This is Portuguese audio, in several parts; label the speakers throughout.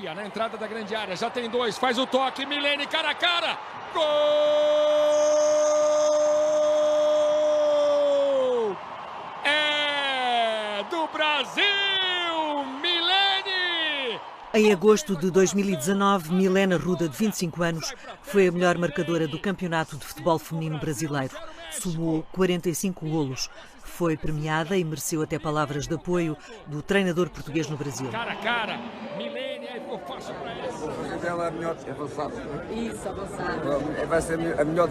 Speaker 1: Bia na entrada da grande área, já tem dois, faz o toque, Milene cara a cara, gol! É do Brasil, Milene!
Speaker 2: Em agosto de 2019, Milena Ruda, de 25 anos, foi a melhor marcadora do Campeonato de Futebol Feminino Brasileiro. Somou 45 golos. Foi premiada e mereceu até palavras de apoio do treinador português no Brasil.
Speaker 1: Cara a cara, Milene, aí ficou fácil para ela.
Speaker 3: A dela é a melhor avançada.
Speaker 4: Isso, avançado.
Speaker 3: Vai ser a melhor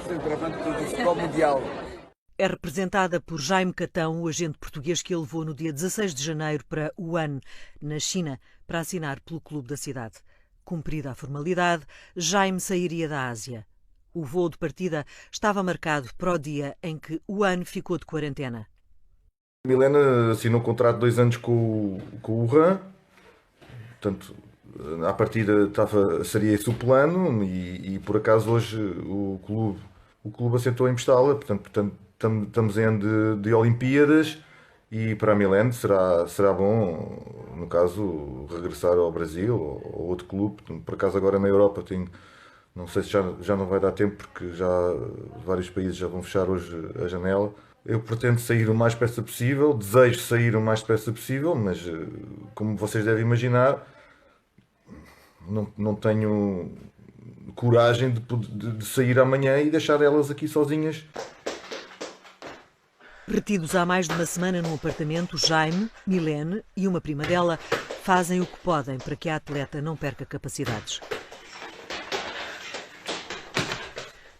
Speaker 3: centroavante do futebol mundial.
Speaker 2: É representada por Jaime Catão, o agente português que a levou no dia 16 de janeiro para Wuhan, na China, para assinar pelo clube da cidade. Cumprida a formalidade, Jaime sairia da Ásia. O voo de partida estava marcado para o dia em que Wuhan ficou de quarentena.
Speaker 5: Milena assinou um contrato de 2 anos com o Wuhan, portanto, à partida seria esse o plano e por acaso hoje o clube aceitou emprestá-la, portanto estamos em ano de Olimpíadas e para a Milene será bom, no caso, regressar ao Brasil ou outro clube. Por acaso agora na Europa não sei se já não vai dar tempo porque já vários países já vão fechar hoje a janela. Eu pretendo sair o mais depressa possível, desejo sair o mais depressa possível, mas como vocês devem imaginar, não tenho coragem de sair amanhã e deixar elas aqui sozinhas.
Speaker 2: Retidos há mais de uma semana num apartamento, Jaime, Milene e uma prima dela fazem o que podem para que a atleta não perca capacidades.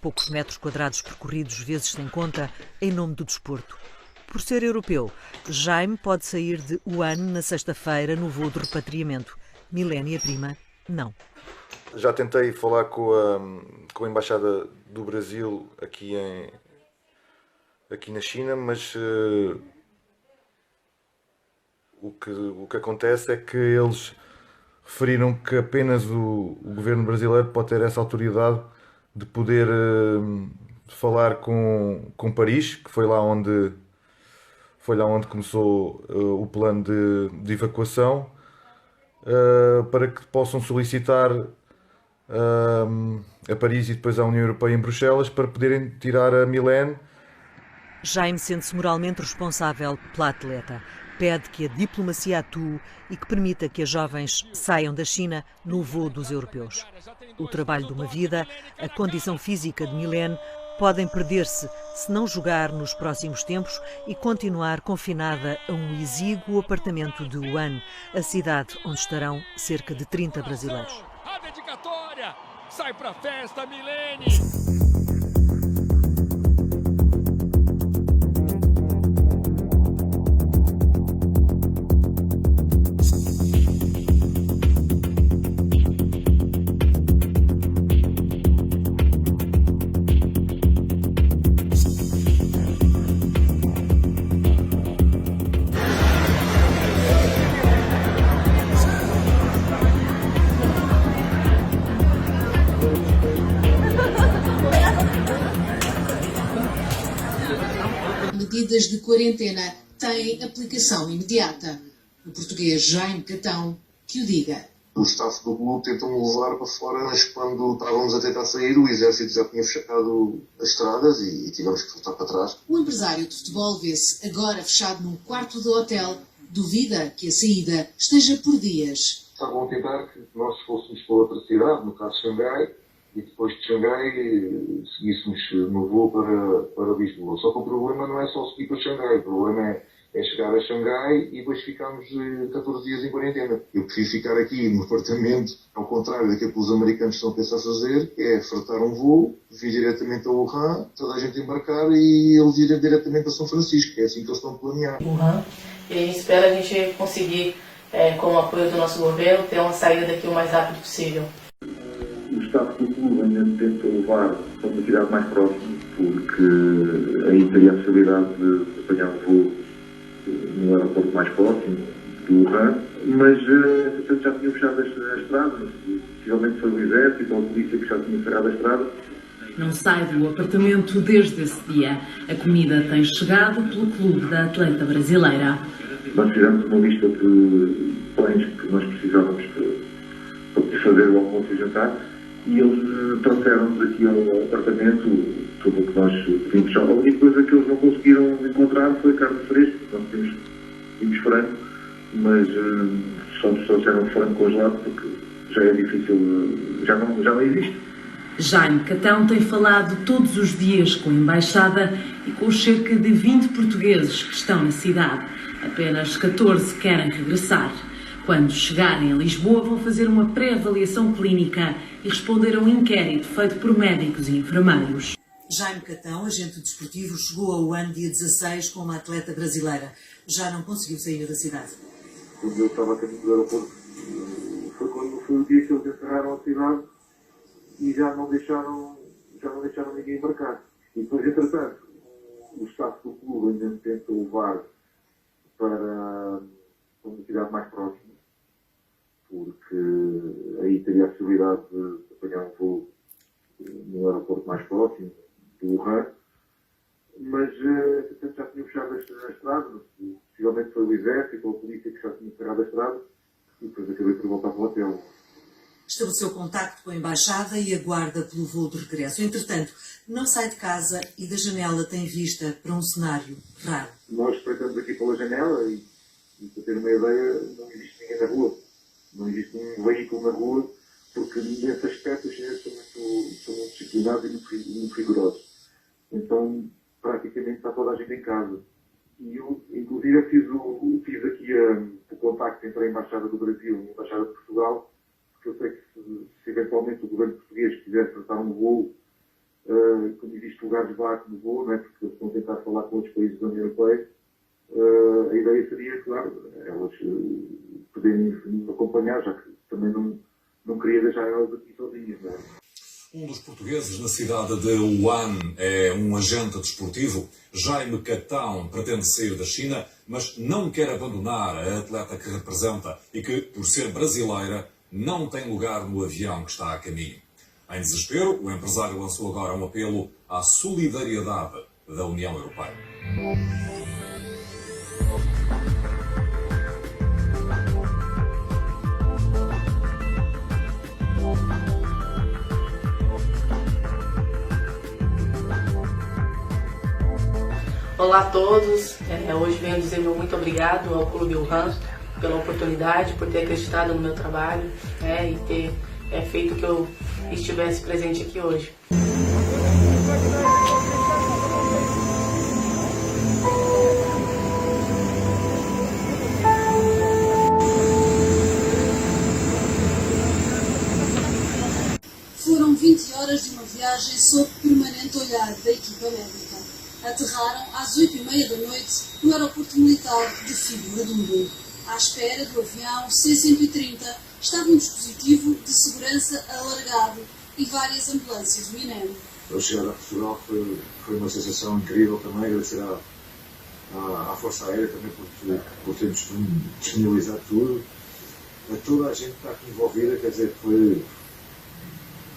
Speaker 2: Poucos metros quadrados percorridos, vezes sem conta, em nome do desporto. Por ser europeu, Jaime pode sair de Wuhan na sexta-feira no voo de repatriamento. Milene e a prima, não.
Speaker 5: Já tentei falar com a Embaixada do Brasil aqui na China, mas o que acontece é que eles referiram que apenas o governo brasileiro pode ter essa autoridade de poder falar com Paris, que foi lá onde começou o plano de evacuação, para que possam solicitar a Paris e depois à União Europeia em Bruxelas para poderem tirar a Milene.
Speaker 2: Jaime sente-se moralmente responsável pela atleta. Pede que a diplomacia atue e que permita que as jovens saiam da China no voo dos europeus. O trabalho de uma vida, a condição física de Milene, podem perder-se se não jogar nos próximos tempos e continuar confinada a um exíguo apartamento de Wuhan, a cidade onde estarão cerca de 30 brasileiros.
Speaker 1: A dedicatória, sai pra festa, Milene!
Speaker 6: Medidas de quarentena têm aplicação imediata. O português Jaime Catão que o diga.
Speaker 7: O staff do clube tentam-me levar para fora, mas quando estávamos a tentar sair, o exército já tinha fechado as estradas e tivemos que voltar para trás.
Speaker 6: O empresário de futebol vê-se agora fechado num quarto de hotel. Duvida que a saída esteja por dias.
Speaker 7: Estavam a tentar que nós fôssemos para outra cidade, no caso Xangai, e depois de Xangai seguíssemos no voo para Lisboa. Só que o problema não é só seguir para Xangai, o problema é chegar a Xangai e depois ficarmos 14 dias em quarentena. Eu prefiro ficar aqui no apartamento, ao contrário daquilo que os americanos estão a pensar fazer, é fretar um voo, vir diretamente a Wuhan, toda a gente embarcar e eles irem diretamente a São Francisco, que é assim que eles estão a planear.
Speaker 8: Wuhan, e a gente espera a gente conseguir, com o apoio do nosso governo, ter uma saída daqui o mais rápido possível.
Speaker 9: O staff do clube ainda tenta levar para uma cidade mais próxima, porque aí teria a possibilidade de apanhar um voo no aeroporto mais próximo do Wuhan, mas já tinham fechado a estrada, possivelmente foi o exército ou a polícia que já tinha fechado a estrada.
Speaker 10: Não sai do apartamento desde esse dia. A comida tem chegado pelo clube da atleta brasileira.
Speaker 9: Nós fizemos uma lista de pães que nós precisávamos para fazer o almoço e jantar, e eles trouxeram-nos aqui ao apartamento tudo o que nós pedimos. A única coisa que eles não conseguiram encontrar foi carne fresca. Nós tínhamos frango, mas só nos trouxeram frango congelado porque já é difícil, já não existe.
Speaker 10: Jaime Catão tem falado todos os dias com a Embaixada e com os cerca de 20 portugueses que estão na cidade. Apenas 14 querem regressar. Quando chegarem a Lisboa, vão fazer uma pré-avaliação clínica e responder a um inquérito feito por médicos e enfermeiros.
Speaker 2: Jaime Catão, agente desportivo, chegou ao ano dia 16 com uma atleta brasileira. Já não conseguiu sair da cidade.
Speaker 7: Quando eu estava a caminho do aeroporto, foi o dia que eles encerraram a cidade e já não deixaram ninguém embarcar. E depois, entretanto, o staff do clube ainda me tenta levar para uma cidade mais próxima, porque aí teria a possibilidade de apanhar um voo no aeroporto mais próximo, do Wuhan, mas portanto, já tinham fechado a estrada, possivelmente foi o exército ou a polícia que já tinha cerrado a estrada, e depois acabei por voltar para o hotel.
Speaker 2: Estabeleceu contacto com a Embaixada e aguarda pelo voo de regresso. Entretanto, não sai de casa e da janela tem vista para um cenário raro.
Speaker 7: Nós espreitamos aqui pela janela e para ter uma ideia, não existe ninguém na rua. Não existe um veículo na rua, porque nesse aspecto os chineses são muito disciplinados e muito rigorosos. Então, praticamente está toda a gente em casa. E eu, inclusive, fiz aqui o contacto entre a Embaixada do Brasil e a Embaixada de Portugal, porque eu sei que se eventualmente o governo português quiser tratar um voo, como existe lugares vagas no voo, não é? Porque eles estão a tentar falar com outros países da União Europeia, a ideia seria, claro, elas poderem nos acompanhar, já que também não queria deixar elas aqui sozinhas, não é?
Speaker 4: Um dos portugueses na cidade de Wuhan é um agente desportivo. Jaime Catão pretende sair da China, mas não quer abandonar a atleta que representa e que, por ser brasileira, não tem lugar no avião que está a caminho. Em desespero, o empresário lançou agora um apelo à solidariedade da União Europeia.
Speaker 8: Olá a todos, hoje venho dizer meu muito obrigado ao Clube Wuhan pela oportunidade, por ter acreditado no meu trabalho e ter feito que eu estivesse presente aqui hoje.
Speaker 6: Foram 20 horas de uma viagem sob permanente olhar da equipa médica. Aterraram às 8h30 da noite no aeroporto militar de Figueira do Mundo. À espera do avião C-130 estava um dispositivo de segurança alargado e várias ambulâncias do INEM.
Speaker 7: Ao chegar a Portugal foi uma sensação incrível também, agradecer à Força Aérea também por ter disponibilizado tudo. A toda a gente que está aqui envolvida, quer dizer,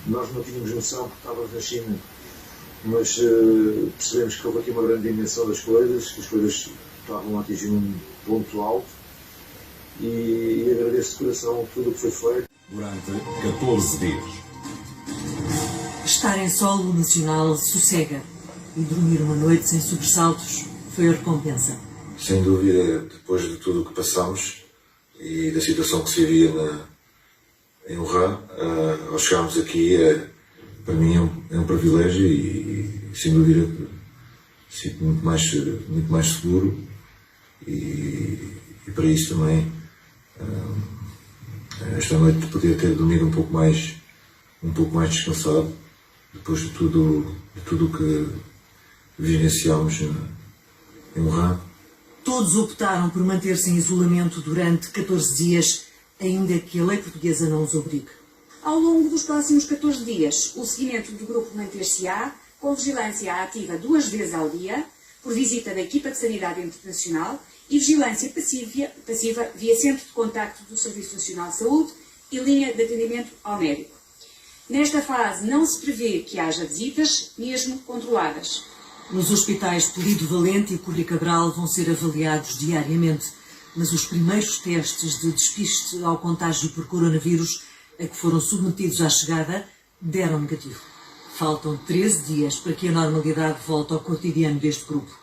Speaker 7: nós não tínhamos noção porque estávamos na China, mas percebemos que houve aqui uma grande dimensão das coisas, que as coisas estavam a atingir um ponto alto e agradeço de coração tudo o que foi feito.
Speaker 4: Durante 14 dias.
Speaker 2: Estar em solo nacional sossega e dormir uma noite sem sobressaltos foi a recompensa.
Speaker 5: Sem dúvida, depois de tudo o que passamos e da situação que se vivia em Wuhan, ao chegarmos aqui, para mim é um privilégio e sem dúvida sinto muito mais seguro e para isso também esta noite poder ter dormido um pouco mais descansado depois de tudo o que vivenciámos em Wuhan.
Speaker 2: Todos optaram por manter-se em isolamento durante 14 dias, ainda que a lei portuguesa não os obrigue.
Speaker 11: Ao longo dos próximos 14 dias, o seguimento do grupo manter-se-á com vigilância ativa 2 vezes ao dia, por visita da equipa de sanidade internacional e vigilância passiva via centro de contacto do Serviço Nacional de Saúde e linha de atendimento ao médico. Nesta fase não se prevê que haja visitas, mesmo controladas.
Speaker 2: Nos hospitais Polido Valente e Cúria Cabral vão ser avaliados diariamente. mas os primeiros testes de despiste ao contágio por coronavírus a que foram submetidos à chegada deram negativo. Faltam 13 dias para que a normalidade volte ao cotidiano deste grupo.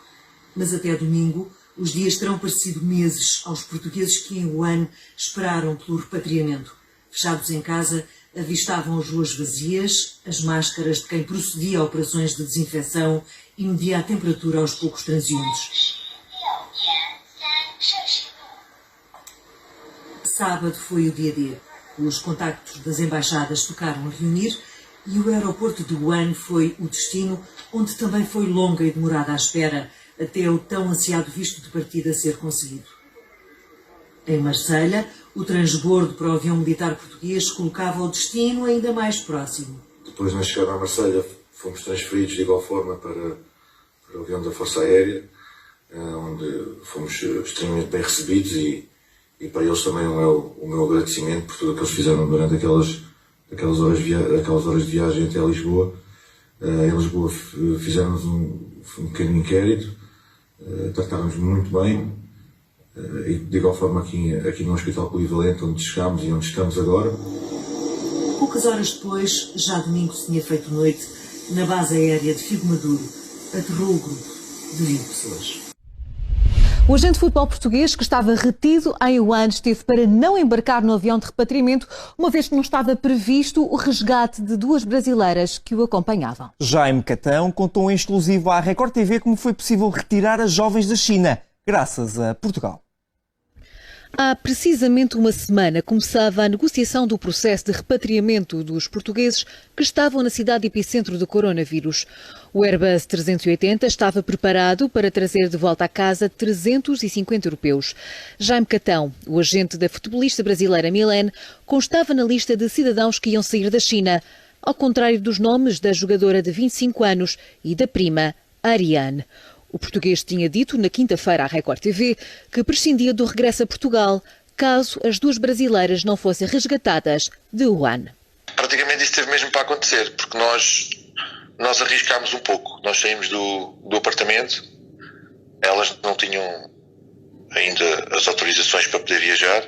Speaker 2: Mas até domingo, os dias terão parecido meses aos portugueses que em Wuhan esperaram pelo repatriamento. Fechados em casa, avistavam as ruas vazias, as máscaras de quem procedia a operações de desinfecção e media a temperatura aos poucos transeuntes. Sábado foi o dia D. Os contactos das embaixadas tocaram a reunir e o aeroporto de Wuhan foi o destino onde também foi longa e demorada a espera até o tão ansiado visto de partida ser conseguido. Em Marselha, o transbordo para o avião militar português colocava o destino ainda mais próximo.
Speaker 12: Depois, na chegada a Marselha, fomos transferidos de igual forma para o avião da Força Aérea, onde fomos extremamente bem recebidos e para eles também o meu agradecimento por tudo o que eles fizeram durante aquelas horas de viagem até Lisboa. Em Lisboa fizemos um pequeno inquérito, trataram-nos muito bem e de igual forma aqui no Hospital Polivalente, onde chegámos e onde estamos agora.
Speaker 2: Poucas horas depois, já domingo se tinha feito noite, na base aérea de Figo Maduro, aterrou o grupo de 20 pessoas.
Speaker 13: O agente de futebol português que estava retido em Wuhan esteve para não embarcar no avião de repatriamento, uma vez que não estava previsto o resgate de 2 brasileiras que o acompanhavam.
Speaker 14: Jaime Catão contou em exclusivo à Record TV como foi possível retirar as jovens da China, graças a Portugal.
Speaker 13: Há precisamente uma semana começava a negociação do processo de repatriamento dos portugueses que estavam na cidade epicentro do coronavírus. O Airbus 380 estava preparado para trazer de volta a casa 350 europeus. Jaime Catão, o agente da futebolista brasileira Milene, constava na lista de cidadãos que iam sair da China, ao contrário dos nomes da jogadora de 25 anos e da prima, Ariane. O português tinha dito na quinta-feira à Record TV que prescindia do regresso a Portugal caso as 2 brasileiras não fossem resgatadas de Wuhan.
Speaker 15: Praticamente isso teve mesmo para acontecer, porque nós arriscámos um pouco. Nós saímos do apartamento, elas não tinham ainda as autorizações para poder viajar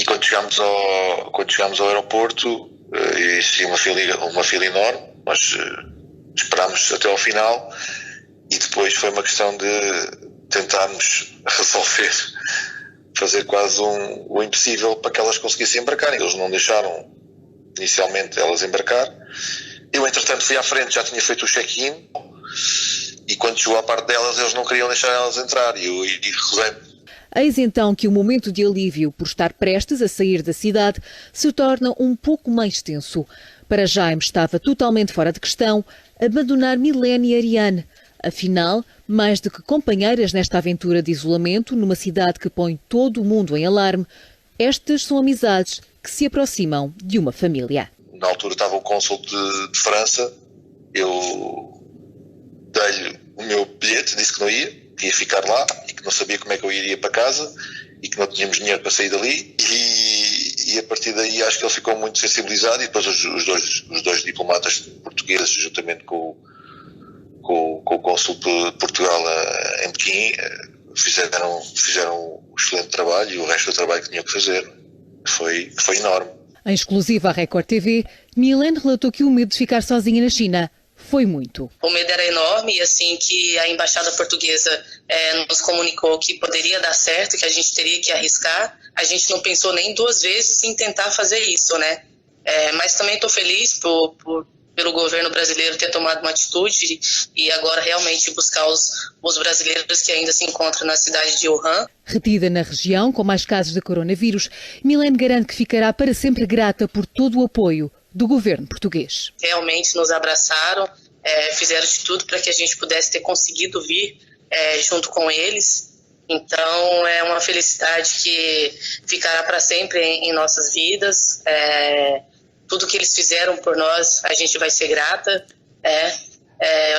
Speaker 15: e quando chegámos ao aeroporto, existia uma fila enorme, nós esperámos até ao final. E depois foi uma questão de tentarmos resolver, fazer quase o impossível para que elas conseguissem embarcar. Eles não deixaram inicialmente elas embarcar. Eu, entretanto, fui à frente, já tinha feito o check-in e quando chegou à parte delas, eles não queriam deixar elas entrar e eu recusei-me.
Speaker 13: Eis então que o momento de alívio por estar prestes a sair da cidade se torna um pouco mais tenso. Para Jaime estava totalmente fora de questão abandonar Milene e Ariane. Afinal, mais do que companheiras nesta aventura de isolamento numa cidade que põe todo o mundo em alarme, estas são amizades que se aproximam de uma família.
Speaker 15: Na altura estava o cônsul de França, eu dei-lhe o meu bilhete, disse que não ia ficar lá e que não sabia como é que eu iria para casa e que não tínhamos dinheiro para sair dali e a partir daí acho que ele ficou muito sensibilizado e depois os dois diplomatas portugueses, juntamente com o cônsul de Portugal em Pequim, fizeram um excelente trabalho e o resto do trabalho que tinham que fazer foi enorme.
Speaker 13: Em exclusiva à Record TV, Milene relatou que o medo de ficar sozinha na China foi muito.
Speaker 8: O medo era enorme e assim que a embaixada portuguesa nos comunicou que poderia dar certo, que a gente teria que arriscar, a gente não pensou nem 2 vezes em tentar fazer isso, né? Mas também estou feliz pelo governo brasileiro ter tomado uma atitude e agora realmente buscar os brasileiros que ainda se encontram na cidade de Wuhan.
Speaker 13: Retida na região com mais casos de coronavírus, Milene garante que ficará para sempre grata por todo o apoio do governo português.
Speaker 8: Realmente nos abraçaram, fizeram de tudo para que a gente pudesse ter conseguido vir junto com eles. Então é uma felicidade que ficará para sempre em nossas vidas. Tudo que eles fizeram por nós, a gente vai ser grata.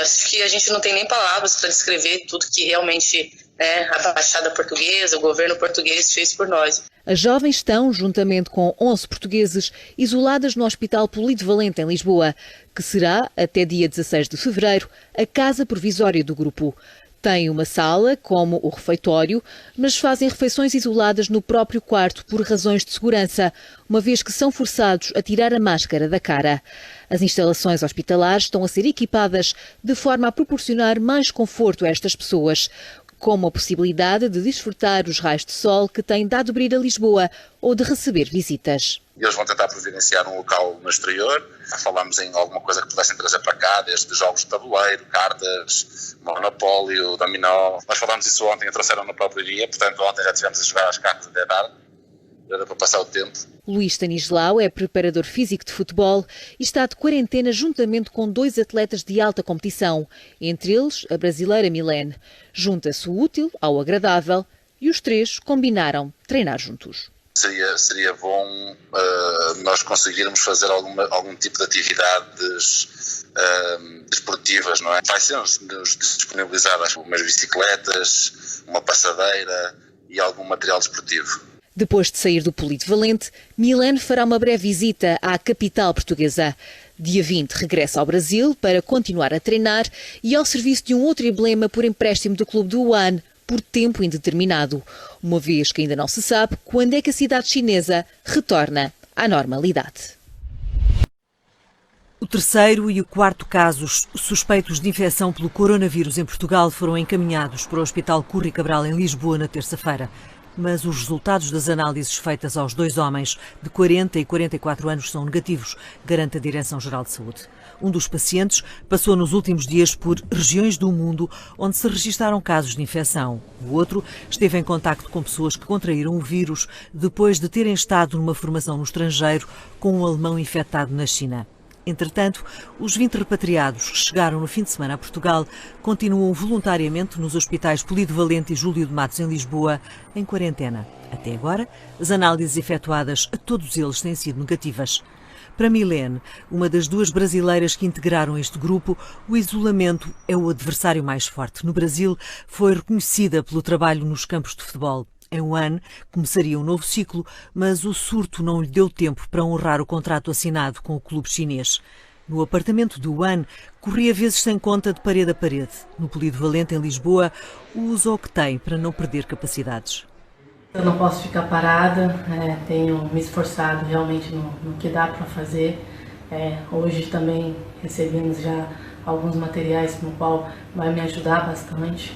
Speaker 8: Acho que a gente não tem nem palavras para descrever tudo que realmente a Embaixada Portuguesa, o governo português fez por nós.
Speaker 13: As jovens estão, juntamente com 11 portugueses, isoladas no Hospital Polivalente em Lisboa, que será, até dia 16 de fevereiro, a casa provisória do grupo. Têm uma sala, como o refeitório, mas fazem refeições isoladas no próprio quarto por razões de segurança, uma vez que são forçados a tirar a máscara da cara. As instalações hospitalares estão a ser equipadas de forma a proporcionar mais conforto a estas pessoas, como a possibilidade de desfrutar os raios de sol que têm dado brilho a Lisboa ou de receber visitas.
Speaker 16: Eles vão tentar providenciar um local no exterior. Falámos em alguma coisa que pudessem trazer para cá, desde jogos de tabuleiro, cartas, monopólio, dominó. Nós falámos isso ontem e trouxeram no próprio dia, portanto ontem já estivemos a jogar as cartas até tarde. Já deu para passar o tempo.
Speaker 13: Luís Stanislau é preparador físico de futebol e está de quarentena juntamente com 2 atletas de alta competição, entre eles a brasileira Milene. Junta-se o útil ao agradável e os 3 combinaram treinar juntos.
Speaker 16: Seria bom nós conseguirmos fazer algum tipo de atividades desportivas, não é? Vai ser-nos disponibilizar umas bicicletas, uma passadeira e algum material desportivo.
Speaker 13: Depois de sair do Polivalente, Milene fará uma breve visita à capital portuguesa. Dia 20 regressa ao Brasil para continuar a treinar e ao serviço de um outro emblema por empréstimo do clube do One, por tempo indeterminado, uma vez que ainda não se sabe quando é que a cidade chinesa retorna à normalidade.
Speaker 2: O terceiro e o quarto casos suspeitos de infecção pelo coronavírus em Portugal foram encaminhados para o Hospital Curri Cabral em Lisboa na terça-feira. Mas os resultados das análises feitas aos 2 homens de 40 e 44 anos são negativos, garante a Direção-Geral de Saúde. Um dos pacientes passou nos últimos dias por regiões do mundo onde se registaram casos de infecção. O outro esteve em contacto com pessoas que contraíram o vírus depois de terem estado numa formação no estrangeiro com um alemão infectado na China. Entretanto, os 20 repatriados que chegaram no fim de semana a Portugal continuam voluntariamente nos hospitais Polivalente e Júlio de Matos em Lisboa, em quarentena. Até agora, as análises efetuadas a todos eles têm sido negativas. Para Milene, uma das 2 brasileiras que integraram este grupo, o isolamento é o adversário mais forte. No Brasil, foi reconhecida pelo trabalho nos campos de futebol. Em Wuhan começaria um novo ciclo, mas o surto não lhe deu tempo para honrar o contrato assinado com o clube chinês. No apartamento de Wuhan, corria vezes sem conta de parede a parede. No Polivalente, em Lisboa, usa o que tem para não perder capacidades.
Speaker 8: Eu não posso ficar parada, tenho me esforçado realmente no que dá para fazer. Hoje também recebemos já alguns materiais no qual vai me ajudar bastante,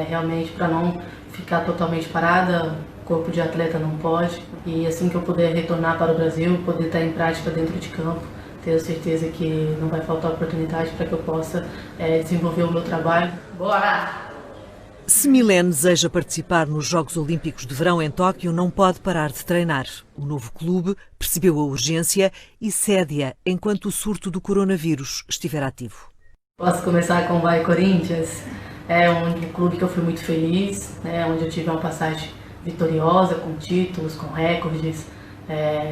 Speaker 8: realmente para não ficar totalmente parada, o corpo de atleta não pode. E assim que eu puder retornar para o Brasil, poder estar em prática dentro de campo, tenho certeza que não vai faltar oportunidade para que eu possa desenvolver o meu trabalho. Bora!
Speaker 2: Se Milene deseja participar nos Jogos Olímpicos de Verão em Tóquio, não pode parar de treinar. O novo clube percebeu a urgência e cede-a enquanto o surto do coronavírus estiver ativo.
Speaker 8: Posso começar com o Vai Corinthians, um clube que eu fui muito feliz, onde eu tive uma passagem vitoriosa, com títulos, com recordes.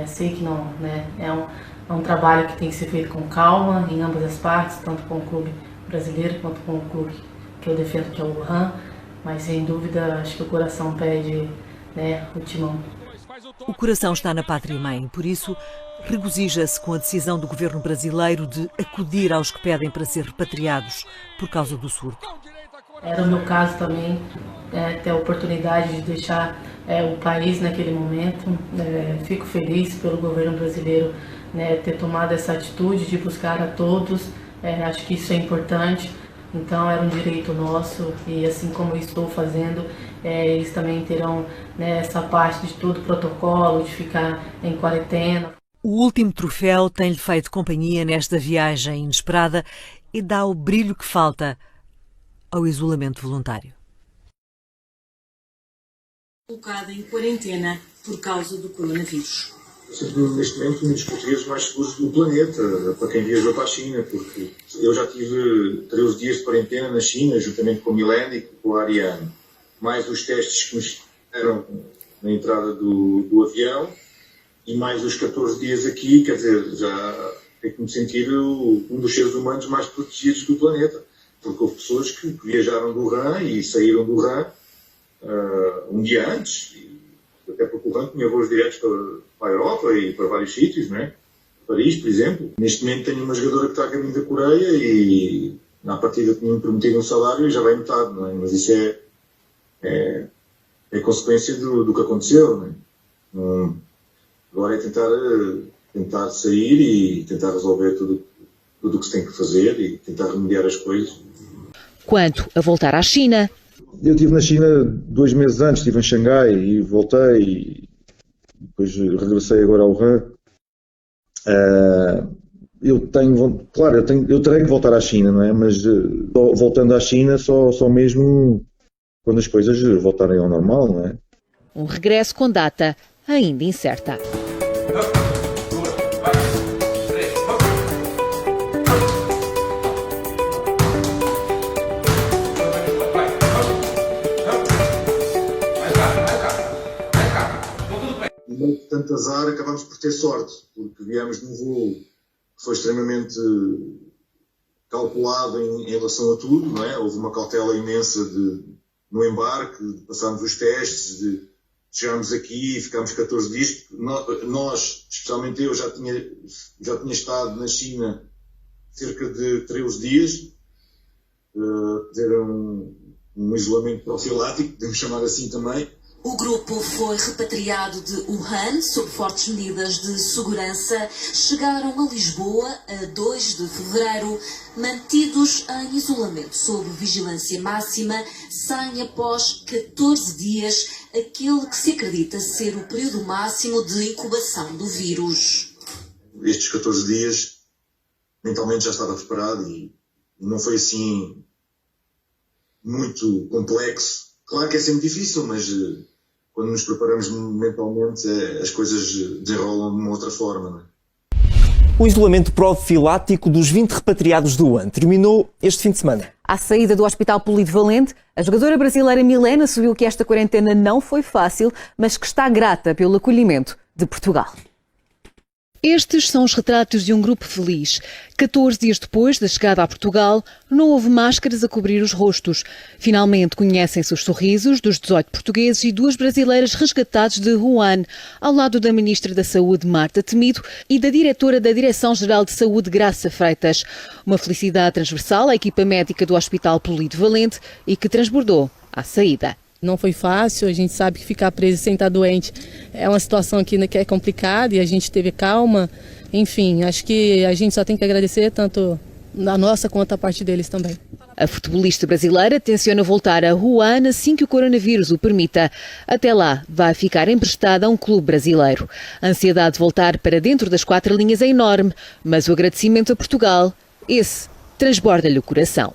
Speaker 8: Sei que não, é um trabalho que tem que ser feito com calma, em ambas as partes, tanto com o clube brasileiro quanto com o clube que eu defendo, que é o Wuhan. Mas sem dúvida, acho que o coração pede o timão.
Speaker 2: O coração está na pátria-mãe, por isso regozija-se com a decisão do governo brasileiro de acudir aos que pedem para ser repatriados por causa do surto.
Speaker 8: Era o meu caso também, ter a oportunidade de deixar o país naquele momento. Fico feliz pelo governo brasileiro ter tomado essa atitude de buscar a todos. Acho que isso é importante. Então era um direito nosso e assim como eu estou fazendo, eles também terão essa parte de todo o protocolo, de ficar em quarentena.
Speaker 2: O último troféu tem-lhe feito companhia nesta viagem inesperada e dá o brilho que falta ao isolamento voluntário.
Speaker 11: Colocada em quarentena por causa do coronavírus.
Speaker 7: Neste momento, um dos portugueses mais seguros do planeta, para quem viajou para a China, porque eu já tive 13 dias de quarentena na China, juntamente com a Milene e com a Ariane, mais os testes que nos fizeram na entrada do avião, e mais os 14 dias aqui, quer dizer, já tenho que me sentir um dos seres humanos mais protegidos do planeta, porque houve pessoas que viajaram do Wuhan e saíram do Wuhan um dia antes, até porque o Wuhan tinha voos diretos para a Europa e para vários sítios, não é? Paris, por exemplo. Neste momento tenho uma jogadora que está a caminho da Coreia e Na partida tinha-me prometido um salário e já vai metade, não é? Mas isso é consequência do que aconteceu, não é? Agora é tentar sair e tentar resolver tudo o que se tem que fazer e tentar remediar as coisas.
Speaker 13: Quanto a voltar à China...
Speaker 5: Eu estive na China 2 meses antes, estive em Xangai e voltei e depois regressei agora ao Wuhan. Eu terei que voltar à China, não é? Mas voltando à China só mesmo quando as coisas voltarem ao normal, não é?
Speaker 13: Um regresso com data ainda incerta.
Speaker 7: De tanto azar, acabámos por ter sorte, porque viemos num voo que foi extremamente calculado em relação a tudo, não é? Houve uma cautela imensa no embarque, passámos os testes, chegámos aqui e ficámos 14 dias. Nós, especialmente eu, já tinha estado na China cerca de 13 dias, fazer um isolamento profilático, podemos chamar assim também.
Speaker 11: O grupo foi repatriado de Wuhan sob fortes medidas de segurança. Chegaram a Lisboa a 2 de fevereiro, mantidos em isolamento sob vigilância máxima, saem após 14 dias, aquele que se acredita ser o período máximo de incubação do vírus.
Speaker 7: Estes 14 dias, mentalmente já estava preparado e não foi assim muito complexo. Claro que é sempre difícil, mas quando nos preparamos mentalmente as coisas desenrolam de uma outra forma, não é?
Speaker 14: O isolamento profilático dos 20 repatriados do Wuhan terminou este fim de semana.
Speaker 17: À saída do Hospital Polivalente, a jogadora brasileira Milena assumiu que esta quarentena não foi fácil, mas que está grata pelo acolhimento de Portugal.
Speaker 13: Estes são os retratos de um grupo feliz. 14 dias depois da chegada a Portugal, não houve máscaras a cobrir os rostos. Finalmente conhecem-se os sorrisos dos 18 portugueses e 2 brasileiras resgatados de Wuhan, ao lado da Ministra da Saúde, Marta Temido, e da Diretora da Direção-Geral de Saúde, Graça Freitas. Uma felicidade transversal à equipa médica do Hospital Polivalente e que transbordou à saída.
Speaker 8: Não foi fácil, a gente sabe que ficar preso sem estar doente é uma situação que é complicada e a gente teve calma. Enfim, acho que a gente só tem que agradecer tanto a nossa quanto a parte deles também.
Speaker 13: A futebolista brasileira tenciona voltar a Wuhan assim que o coronavírus o permita. Até lá, vai ficar emprestada a um clube brasileiro. A ansiedade de voltar para dentro das 4 linhas é enorme, mas o agradecimento a Portugal, esse transborda-lhe o coração.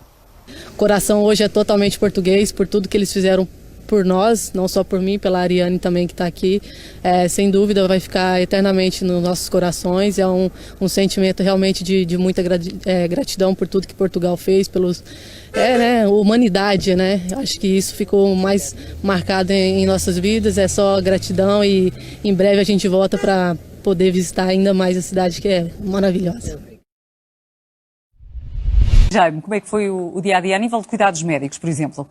Speaker 8: O coração hoje é totalmente português por tudo que eles fizeram por nós, não só por mim, pela Ariane também que está aqui. Sem dúvida vai ficar eternamente nos nossos corações. É um sentimento realmente de muita gratidão por tudo que Portugal fez, pelos humanidade, né? Acho que isso ficou mais marcado em nossas vidas. É só gratidão e em breve a gente volta para poder visitar ainda mais a cidade que é maravilhosa.
Speaker 17: Jaime, como é que foi o dia-a-dia a nível de cuidados médicos, por exemplo?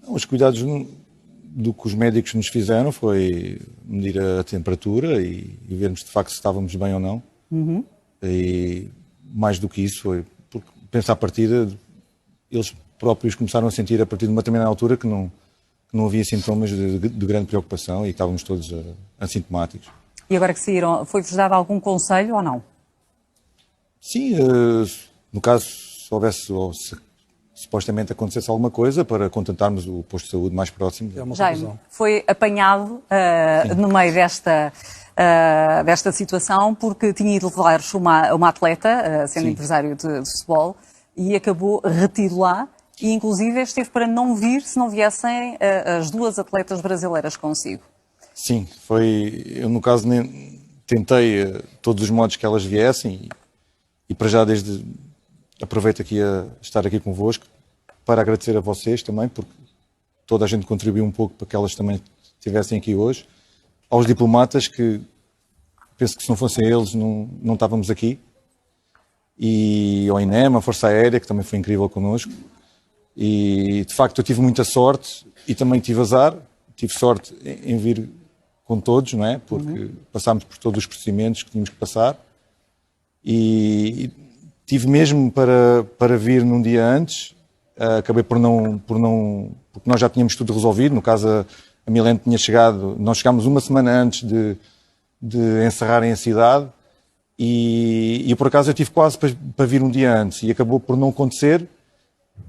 Speaker 18: Os cuidados do que os médicos nos fizeram foi medir a temperatura e vermos de facto se estávamos bem ou não.
Speaker 17: Uhum.
Speaker 18: E mais do que isso foi porque penso à partida, eles próprios começaram a sentir a partir de uma determinada altura que não havia sintomas de grande preocupação e que estávamos todos assintomáticos.
Speaker 17: E agora que saíram, foi-vos dado algum conselho ou não?
Speaker 18: Sim, no caso se houvesse ou se supostamente acontecesse alguma coisa para contentarmos o posto de saúde mais próximo.
Speaker 17: Jaime, foi apanhado no meio desta situação porque tinha ido levar uma atleta, sendo
Speaker 18: Sim.
Speaker 17: empresário de futebol, e acabou retido lá e inclusive esteve para não vir se não viessem as 2 atletas brasileiras consigo.
Speaker 18: Sim, eu no caso tentei todos os modos que elas viessem e para já aproveito aqui a estar aqui convosco para agradecer a vocês também, porque toda a gente contribuiu um pouco para que elas também estivessem aqui hoje. Aos diplomatas, que penso que se não fossem eles não estávamos aqui. E ao INEM, à Força Aérea, que também foi incrível connosco. E de facto eu tive muita sorte e também tive azar. Tive sorte em vir com todos, não é? Porque passámos por todos os procedimentos que tínhamos que passar. E tive mesmo para vir num dia antes, acabei por não, porque nós já tínhamos tudo resolvido. No caso, a Milene tinha chegado, nós chegámos uma semana antes de encerrarem a cidade e por acaso eu tive quase para vir um dia antes e acabou por não acontecer.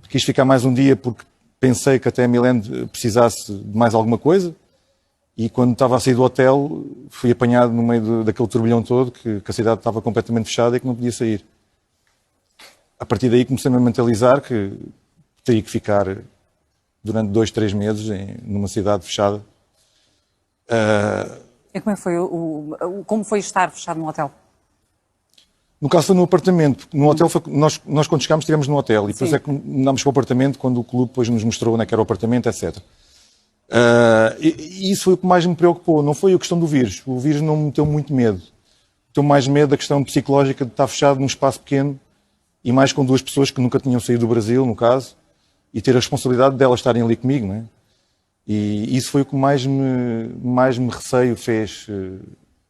Speaker 18: Quis ficar mais um dia porque pensei que até a Milene precisasse de mais alguma coisa e quando estava a sair do hotel fui apanhado no meio daquele turbilhão todo que a cidade estava completamente fechada e que não podia sair. A partir daí comecei-me a mentalizar que teria que ficar durante 2, 3 meses numa cidade fechada.
Speaker 17: E como foi estar fechado no hotel?
Speaker 18: No caso foi no apartamento. No hotel nós quando chegámos estivemos no hotel e depois é que andámos para o apartamento quando o clube depois nos mostrou onde é que era o apartamento, etc. E isso foi o que mais me preocupou. Não foi a questão do vírus. O vírus não me meteu muito medo. Meteu mais medo da questão psicológica de estar fechado num espaço pequeno e mais com 2 pessoas que nunca tinham saído do Brasil, no caso, e ter a responsabilidade delas estarem ali comigo, não é? E isso foi o que mais me receio fez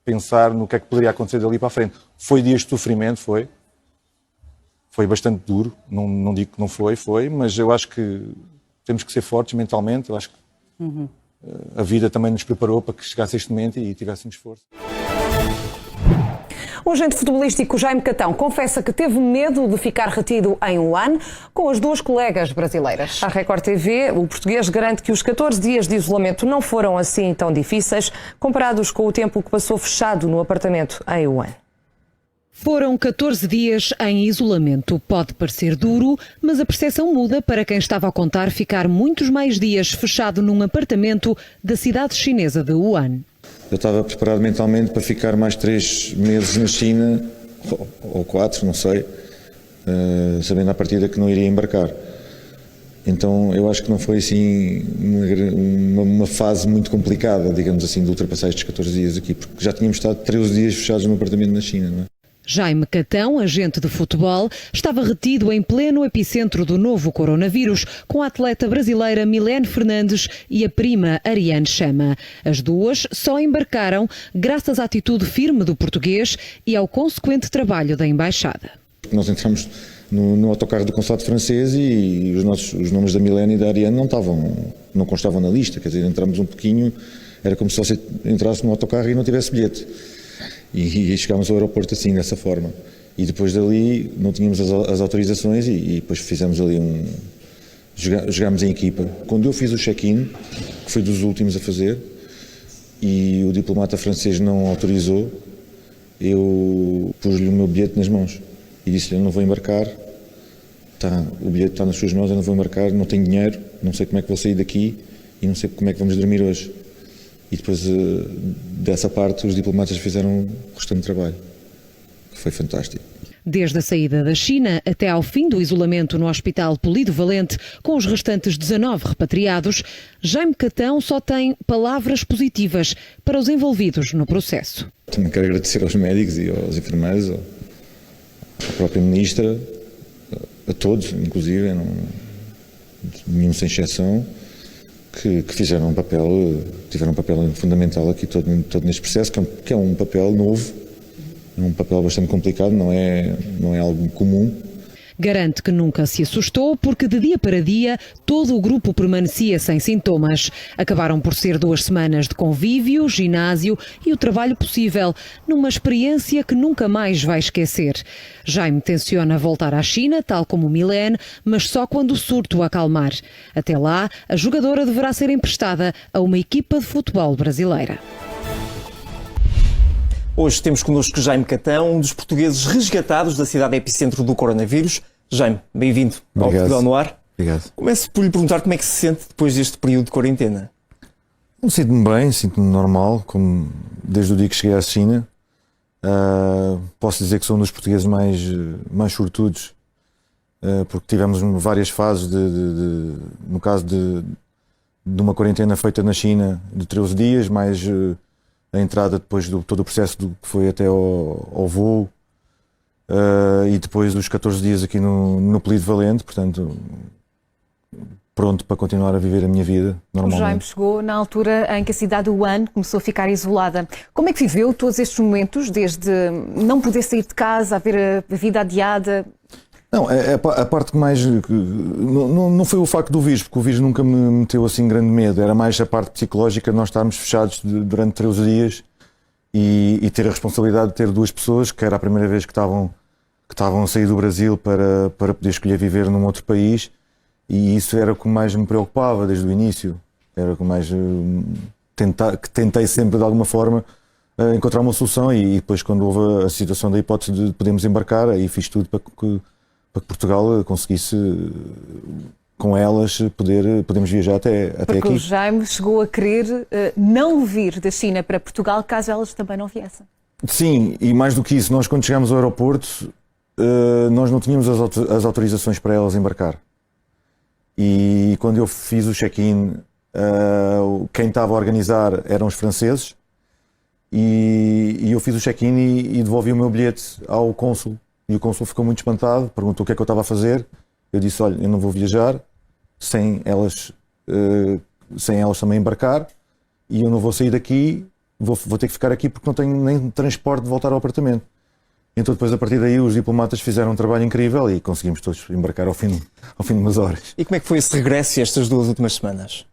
Speaker 18: pensar no que é que poderia acontecer dali para a frente. Foi dias de sofrimento, foi bastante duro, não digo que não foi, mas eu acho que temos que ser fortes mentalmente, eu acho que a vida também nos preparou para que chegasse este momento e tivéssemos força.
Speaker 19: O agente futebolístico Jaime Catão confessa que teve medo de ficar retido em Wuhan com as 2 colegas brasileiras. À Record TV, o português garante que os 14 dias de isolamento não foram assim tão difíceis, comparados com o tempo que passou fechado no apartamento em Wuhan.
Speaker 13: Foram 14 dias em isolamento. Pode parecer duro, mas a percepção muda para quem estava a contar ficar muitos mais dias fechado num apartamento da cidade chinesa de Wuhan.
Speaker 20: Eu estava preparado mentalmente para ficar mais 3 meses na China, ou 4, não sei, sabendo à partida que não iria embarcar. Então eu acho que não foi assim uma fase muito complicada, digamos assim, de ultrapassar estes 14 dias aqui, porque já tínhamos estado 13 dias fechados no apartamento na China, não é?
Speaker 13: Jaime Catão, agente de futebol, estava retido em pleno epicentro do novo coronavírus com a atleta brasileira Milene Fernandes e a prima Ariane Chama. As 2 só embarcaram graças à atitude firme do português e ao consequente trabalho da embaixada.
Speaker 20: Nós entramos no autocarro do consulado francês e os nomes da Milene e da Ariane não constavam na lista, quer dizer, entramos um pouquinho, era como se você entrasse no autocarro e não tivesse bilhete. E chegámos ao aeroporto assim, dessa forma. E depois dali não tínhamos as autorizações e depois fizemos ali jogámos em equipa. Quando eu fiz o check-in, que foi dos últimos a fazer, e o diplomata francês não autorizou, eu pus-lhe o meu bilhete nas mãos e disse-lhe: eu não vou embarcar, o bilhete está nas suas mãos, eu não vou embarcar, não tenho dinheiro, não sei como é que vou sair daqui e não sei como é que vamos dormir hoje. E depois dessa parte os diplomatas fizeram o restante trabalho, que foi fantástico.
Speaker 13: Desde a saída da China até ao fim do isolamento no Hospital Polido Valente, com os restantes 19 repatriados, Jaime Catão só tem palavras positivas para os envolvidos no processo.
Speaker 20: Também quero agradecer aos médicos e aos enfermeiros, à própria ministra, a todos, inclusive, nenhum sem exceção, que tiveram um papel fundamental aqui todo neste processo, que é um papel novo, é um papel bastante complicado, não é algo comum.
Speaker 13: Garante que nunca se assustou porque de dia para dia todo o grupo permanecia sem sintomas. Acabaram por ser 2 semanas de convívio, ginásio e o trabalho possível, numa experiência que nunca mais vai esquecer. Jaime tenciona voltar à China, tal como Milene, mas só quando o surto acalmar. Até lá, a jogadora deverá ser emprestada a uma equipa de futebol brasileira.
Speaker 14: Hoje temos connosco Jaime Catão, um dos portugueses resgatados da cidade epicentro do coronavírus. Jaime, bem-vindo ao Portugal no Ar.
Speaker 5: Obrigado.
Speaker 14: Começo por lhe perguntar como é que se sente depois deste período de quarentena.
Speaker 5: Sinto-me bem, sinto-me normal, como desde o dia que cheguei à China. Posso dizer que sou um dos portugueses mais sortudos, porque tivemos várias fases, no caso de uma quarentena feita na China de 13 dias, mais a entrada depois de todo o processo que foi até ao voo, e depois dos 14 dias aqui no Polido Valente, portanto, pronto para continuar a viver a minha vida normalmente.
Speaker 19: O Jaime chegou na altura em que a cidade de Wuhan começou a ficar isolada. Como é que viveu todos estes momentos, desde não poder sair de casa, a ver a vida adiada?
Speaker 20: Não, a parte que mais... Não foi o facto do vírus, porque o vírus nunca me meteu assim grande medo. Era mais a parte psicológica de nós estarmos fechados durante 13 dias e ter a responsabilidade de ter 2 pessoas, que era a primeira vez que estavam a sair do Brasil para poder escolher viver num outro país. E isso era o que mais me preocupava desde o início. Era o que mais... tentei sempre, de alguma forma, encontrar uma solução e depois, quando houve a situação da hipótese de podermos embarcar, aí fiz tudo para que Portugal conseguisse, com elas, podemos viajar até aqui.
Speaker 21: Porque o Jaime chegou a querer não vir da China para Portugal caso elas também não viessem.
Speaker 20: Sim, e mais do que isso, nós quando chegámos ao aeroporto, nós não tínhamos as autorizações para elas embarcar. E quando eu fiz o check-in, quem estava a organizar eram os franceses, e eu fiz o check-in e devolvi o meu bilhete ao cônsul. E o cônsul ficou muito espantado, perguntou o que é que eu estava a fazer. Eu disse, olha, eu não vou viajar sem elas também embarcar, e eu não vou sair daqui, vou ter que ficar aqui porque não tenho nem transporte de voltar ao apartamento. Então depois, a partir daí, os diplomatas fizeram um trabalho incrível e conseguimos todos embarcar ao fim de umas horas.
Speaker 14: E como é que foi esse regresso estas 2 últimas semanas?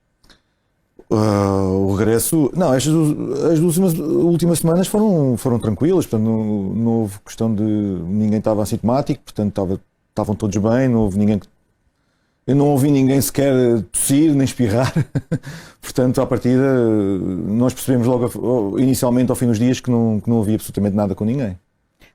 Speaker 20: O regresso... Não, as 2 últimas semanas foram tranquilas, portanto não houve questão de... Ninguém estava assintomático, portanto estavam todos bem, não houve ninguém... Eu não ouvi ninguém sequer tossir, nem espirrar, portanto, à partida, nós percebemos logo, inicialmente, ao fim dos dias, que não havia absolutamente nada com ninguém.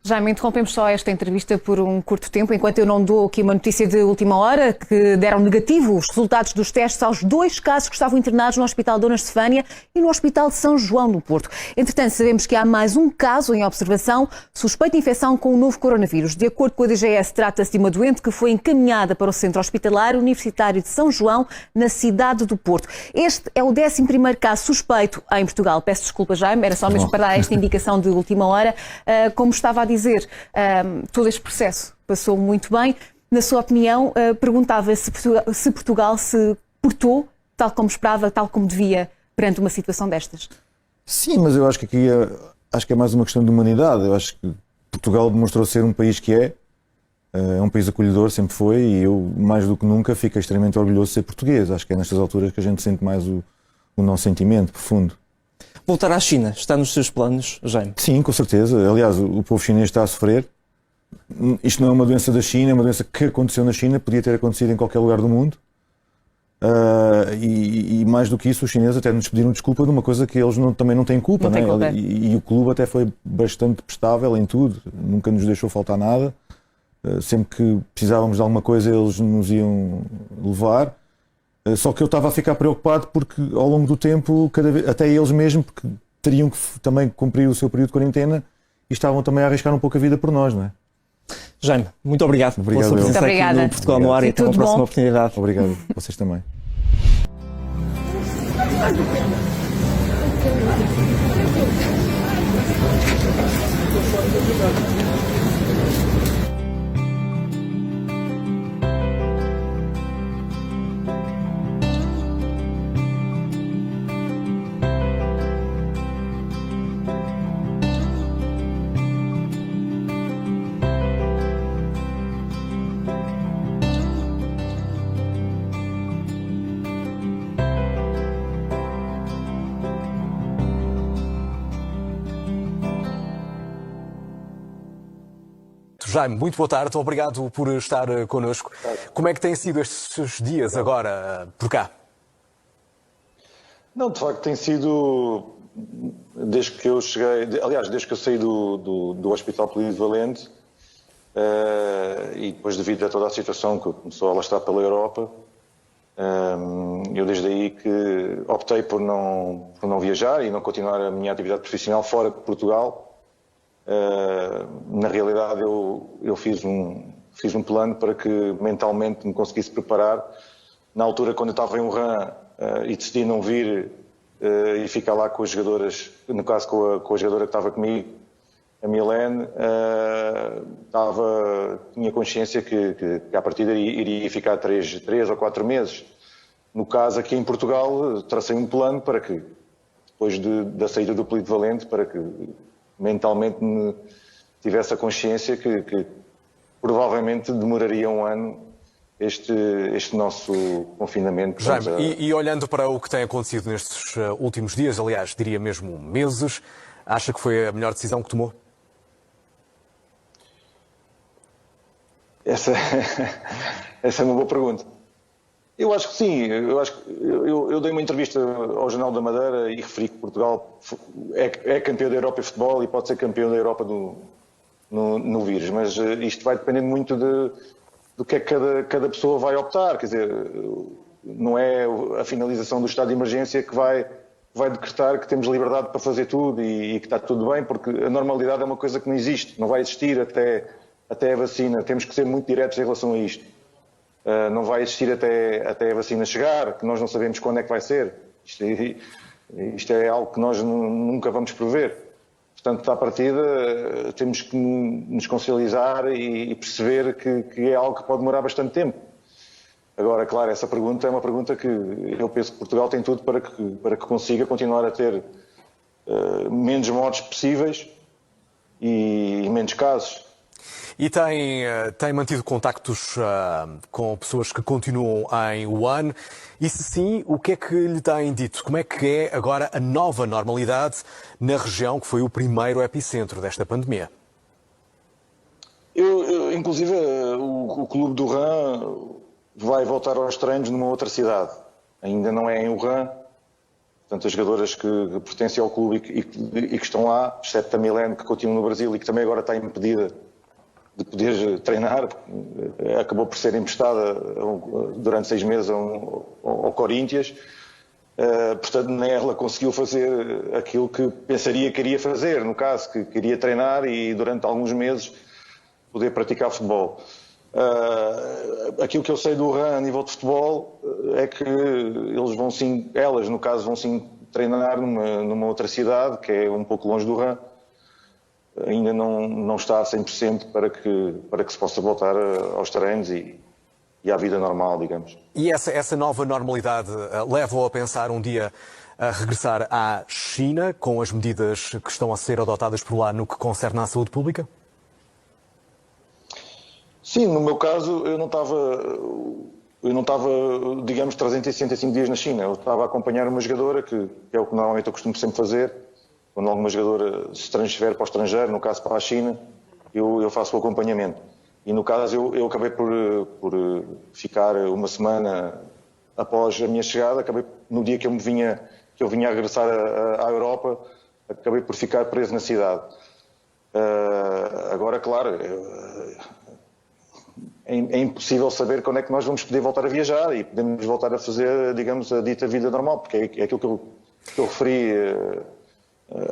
Speaker 21: Jaime, interrompemos só esta entrevista por um curto tempo, enquanto eu não dou aqui uma notícia de última hora, que deram negativo os resultados dos testes aos 2 casos que estavam internados no Hospital Dona Estefânia e no Hospital de São João, no Porto. Entretanto, sabemos que há mais um caso em observação, suspeito de infecção com o novo coronavírus. De acordo com a DGS, trata-se de uma doente que foi encaminhada para o Centro Hospitalar Universitário de São João, na cidade do Porto. Este é o 11º caso suspeito em Portugal. Peço desculpa, Jaime, era só mesmo para dar esta indicação de última hora. Como estava a dizer, todo este processo passou muito bem. Na sua opinião, perguntava se Portugal se portou tal como esperava, tal como devia, perante uma situação destas.
Speaker 20: Sim, mas eu acho que aqui é mais uma questão de humanidade. Eu acho que Portugal demonstrou ser um país que é um país acolhedor, sempre foi, e eu, mais do que nunca, fico extremamente orgulhoso de ser português. Acho que é nestas alturas que a gente sente mais o nosso sentimento profundo.
Speaker 14: Voltar à China está nos seus planos, Jaime?
Speaker 20: Sim, com certeza. Aliás, o povo chinês está a sofrer. Isto não é uma doença da China, é uma doença que aconteceu na China, podia ter acontecido em qualquer lugar do mundo. E mais do que isso, os chineses até nos pediram desculpa de uma coisa que eles também não têm culpa. Não tem culpa. E o clube até foi bastante prestável em tudo, nunca nos deixou faltar nada. Sempre que precisávamos de alguma coisa, eles nos iam levar. Só que eu estava a ficar preocupado porque, ao longo do tempo, até eles mesmos, porque teriam que também cumprir o seu período de quarentena e estavam também a arriscar um pouco a vida por nós, não é?
Speaker 14: Jaime, muito obrigado pela sua presença aqui no Portugal no Ar e até uma próxima oportunidade.
Speaker 20: Obrigado, vocês também.
Speaker 22: Jaime, muito boa tarde, obrigado por estar connosco. Como é que têm sido estes dias agora por cá?
Speaker 18: Não, de facto tem sido, desde que eu cheguei, aliás, desde que eu saí do Hospital Polivalente e depois devido a toda a situação que começou a alastrar pela Europa, eu desde aí que optei por não viajar e não continuar a minha atividade profissional fora de Portugal. Na realidade eu fiz um plano para que mentalmente me conseguisse preparar. Na altura, quando eu estava em Wuhan e decidi não vir e ficar lá com as jogadoras, no caso com a jogadora que estava comigo, a Milene, tinha consciência que à partida iria ficar 3 ou 4 meses. No caso aqui em Portugal, tracei um plano para que, depois da saída do Polivalente, para que mentalmente tivesse a consciência que
Speaker 20: provavelmente demoraria um ano este nosso confinamento.
Speaker 22: Jaime, e olhando para o que tem acontecido nestes últimos dias, aliás, diria mesmo meses, acha que foi a melhor decisão que tomou?
Speaker 20: Essa é uma boa pergunta. Eu acho que sim. Eu dei uma entrevista ao Jornal da Madeira e referi que Portugal é campeão da Europa em futebol e pode ser campeão da Europa no vírus, mas isto vai depender muito do que é que cada pessoa vai optar. Quer dizer, não é a finalização do estado de emergência que vai decretar que temos liberdade para fazer tudo e que está tudo bem, porque a normalidade é uma coisa que não existe, não vai existir até a vacina. Temos que ser muito diretos em relação a isto. Não vai existir até a vacina chegar, que nós não sabemos quando é que vai ser. Isto é algo que nós nunca vamos prever. Portanto, à partida, temos que nos consciencializar e perceber que é algo que pode demorar bastante tempo. Agora, claro, essa pergunta é uma pergunta que eu penso que Portugal tem tudo para que consiga continuar a ter menos mortes possíveis e menos casos.
Speaker 22: E tem mantido contactos com pessoas que continuam em Wuhan? E se sim, o que é que lhe têm dito? Como é que é agora a nova normalidade na região que foi o primeiro epicentro desta pandemia?
Speaker 20: Inclusive, o clube do Wuhan vai voltar aos treinos numa outra cidade. Ainda não é em Wuhan. Portanto, as jogadoras que pertencem ao clube e que estão lá, exceto a Milene, que continua no Brasil e que também agora está impedida de poder treinar, acabou por ser emprestada durante 6 meses ao Corinthians. Portanto, nem ela conseguiu fazer aquilo que pensaria que iria fazer, no caso, que queria treinar e durante alguns meses poder praticar futebol. Aquilo que eu sei do Wuhan a nível de futebol é que elas, no caso, vão sim treinar numa outra cidade, que é um pouco longe do Wuhan. Ainda não está a 100% para que se possa voltar aos treinos e à vida normal, digamos.
Speaker 22: E essa nova normalidade leva-o a pensar um dia a regressar à China, com as medidas que estão a ser adotadas por lá no que concerne à saúde pública?
Speaker 20: Sim, no meu caso eu não estava, digamos, 365 dias na China. Eu estava a acompanhar uma jogadora, que é o que normalmente eu costumo sempre fazer. Quando alguma jogadora se transfere para o estrangeiro, no caso para a China, eu faço o acompanhamento. E no caso eu acabei por ficar uma semana após a minha chegada, no dia que eu vinha a regressar à Europa, acabei por ficar preso na cidade. Agora, claro, é impossível saber quando é que nós vamos poder voltar a viajar e podemos voltar a fazer, digamos, a dita vida normal, porque é aquilo que eu referi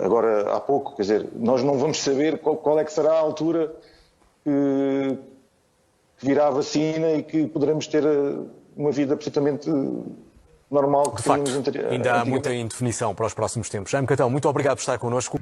Speaker 20: agora há pouco. Quer dizer, nós não vamos saber qual é que será a altura que virá a vacina e que poderemos ter uma vida absolutamente normal.
Speaker 22: De facto, ainda há muita indefinição para os próximos tempos. Jaime Catão, muito obrigado por estar connosco.